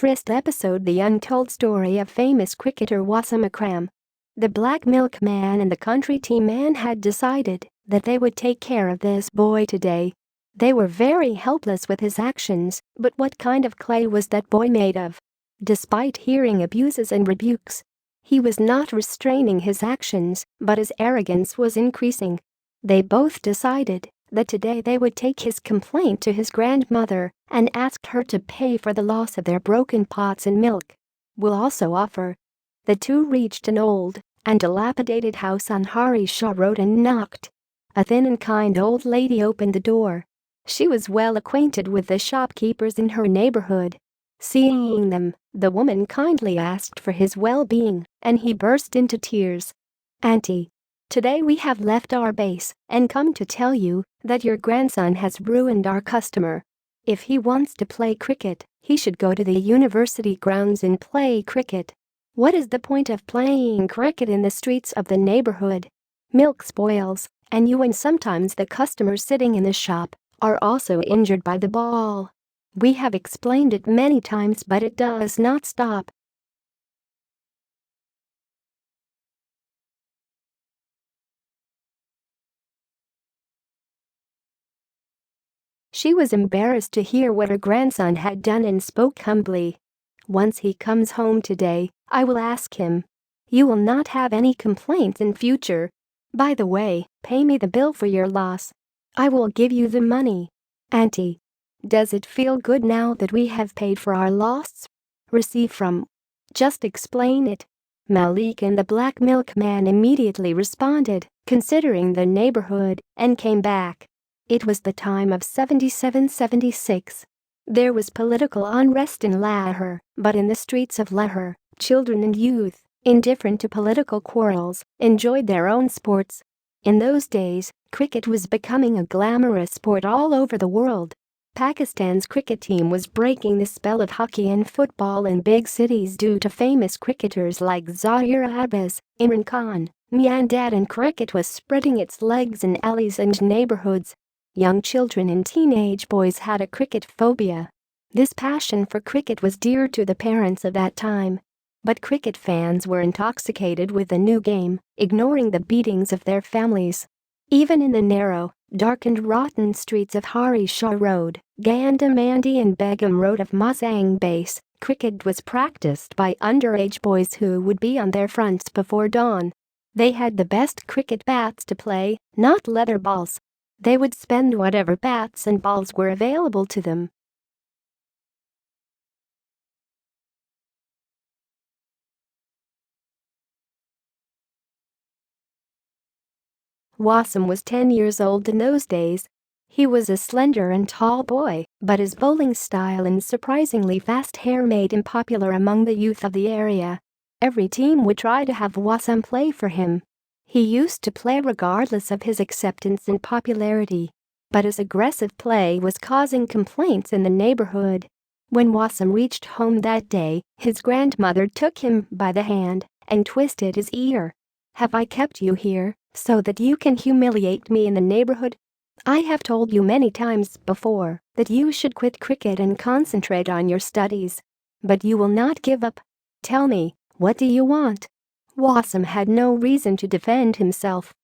first episode, the untold story of famous cricketer Wasim Akram. The Black Milkman and the country team man had decided that they would take care of this boy today. They were very helpless with his actions, but what kind of clay was that boy made of? Despite hearing abuses and rebukes, he was not restraining his actions, but his arrogance was increasing. They both decided that today they would take his complaint to his grandmother and ask her to pay for the loss of their broken pots and milk. We'll also offer. The two reached an old and dilapidated house on Hari Shah Road and knocked. A thin and kind old lady opened the door. She was well acquainted with the shopkeepers in her neighborhood. Seeing them, the woman kindly asked for his well-being, and he burst into tears. "Auntie, today we have left our base and come to tell you that your grandson has ruined our customer. If he wants to play cricket, he should go to the university grounds and play cricket. What is the point of playing cricket in the streets of the neighborhood? Milk spoils, and you and sometimes the customers sitting in the shop are also injured by the ball. We have explained it many times, but it does not stop." She was embarrassed to hear what her grandson had done and spoke humbly. "Once he comes home today, I will ask him. You will not have any complaints in future. By the way, pay me the bill for your loss. I will give you the money. Auntie, does it feel good now that we have paid for our loss? Receive from." "Just explain it." Malik and the Black Milkman immediately responded, considering the neighborhood, and came back. It was the time of 77-76. There was political unrest in Lahore, but in the streets of Lahore, children and youth, indifferent to political quarrels, enjoyed their own sports. In those days, cricket was becoming a glamorous sport all over the world. Pakistan's cricket team was breaking the spell of hockey and football in big cities due to famous cricketers like Zahir Abbas, Imran Khan, Mian Dad, and cricket was spreading its legs in alleys and neighborhoods. Young children and teenage boys had a cricket phobia. This passion for cricket was dear to the parents of that time. But cricket fans were intoxicated with the new game, ignoring the beatings of their families. Even in the narrow, dark and rotten streets of Hari Shah Road, Ganda Mandi and Begum Road of Mazang Base, cricket was practiced by underage boys who would be on their fronts before dawn. They had the best cricket bats to play, not leather balls. They would spend whatever bats and balls were available to them. Wasim was 10 years old in those days. He was a slender and tall boy, but his bowling style and surprisingly fast hair made him popular among the youth of the area. Every team would try to have Wasim play for him. He used to play regardless of his acceptance and popularity. But his aggressive play was causing complaints in the neighborhood. When Wasim reached home that day, his grandmother took him by the hand and twisted his ear. "Have I kept you here so that you can humiliate me in the neighborhood? I have told you many times before that you should quit cricket and concentrate on your studies. But you will not give up. Tell me, what do you want?" Wasim had no reason to defend himself.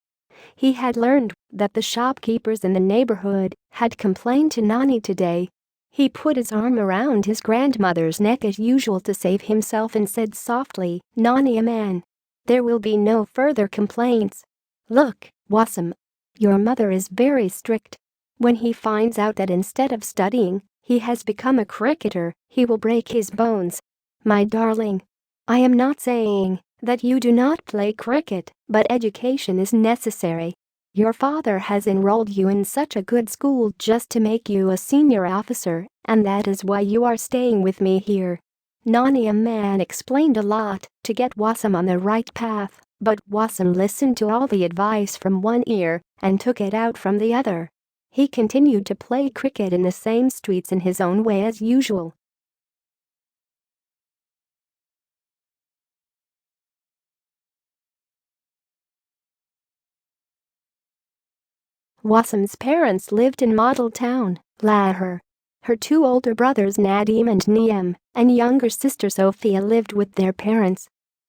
He had learned that the shopkeepers in the neighborhood had complained to Nani today. He put his arm around his grandmother's neck as usual to save himself and said softly, "Nani Aman, there will be no further complaints. Look, Wasim, your mother is very strict. When he finds out that instead of studying, he has become a cricketer, he will break his bones. My darling, I am not saying that you do not play cricket, but education is necessary. Your father has enrolled you in such a good school just to make you a senior officer, and that is why you are staying with me here." Nani Aman explained a lot to get Wasim on the right path, but Wasim listened to all the advice from one ear and took it out from the other. He continued to play cricket in the same streets in his own way as usual. Wasim's parents lived in Model Town, Lahore. Her two older brothers Nadim and Niem and younger sister Sophia lived with their parents.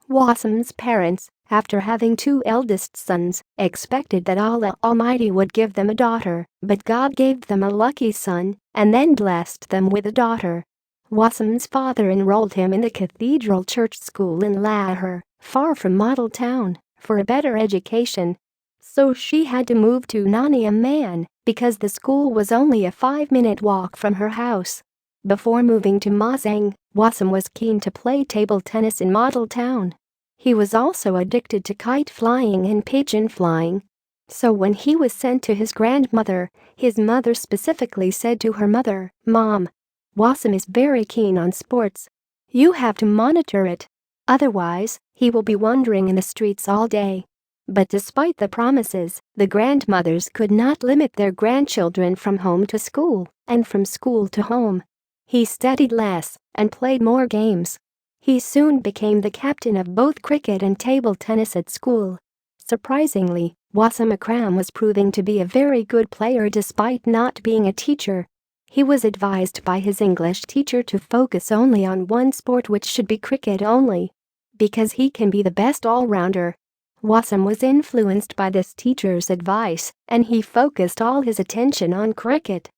Wasim's parents, after having two eldest sons, expected that Allah Almighty would give them a daughter, but God gave them a lucky son and then blessed them with a daughter. Wasim's father enrolled him in the Cathedral Church School in Lahore, far from model town, for a better education. So she had to move to Nani Amman because the school was only a 5-minute walk from her house. Before moving to Mazang, Wasim was keen to play table tennis in model town. He was also addicted to kite flying and pigeon flying. So when he was sent to his grandmother, his mother specifically said to her mother, "Mom, Wasim is very keen on sports. You have to monitor it. Otherwise, he will be wandering in the streets all day." But despite the promises, the grandmothers could not limit their grandchildren from home to school and from school to home. He studied less and played more games. He soon became the captain of both cricket and table tennis at school. Surprisingly, Wasim Akram was proving to be a very good player despite not being a teacher. He was advised by his English teacher to focus only on one sport, which should be cricket only, because he can be the best all-rounder. Wasim was influenced by this teacher's advice and he focused all his attention on cricket.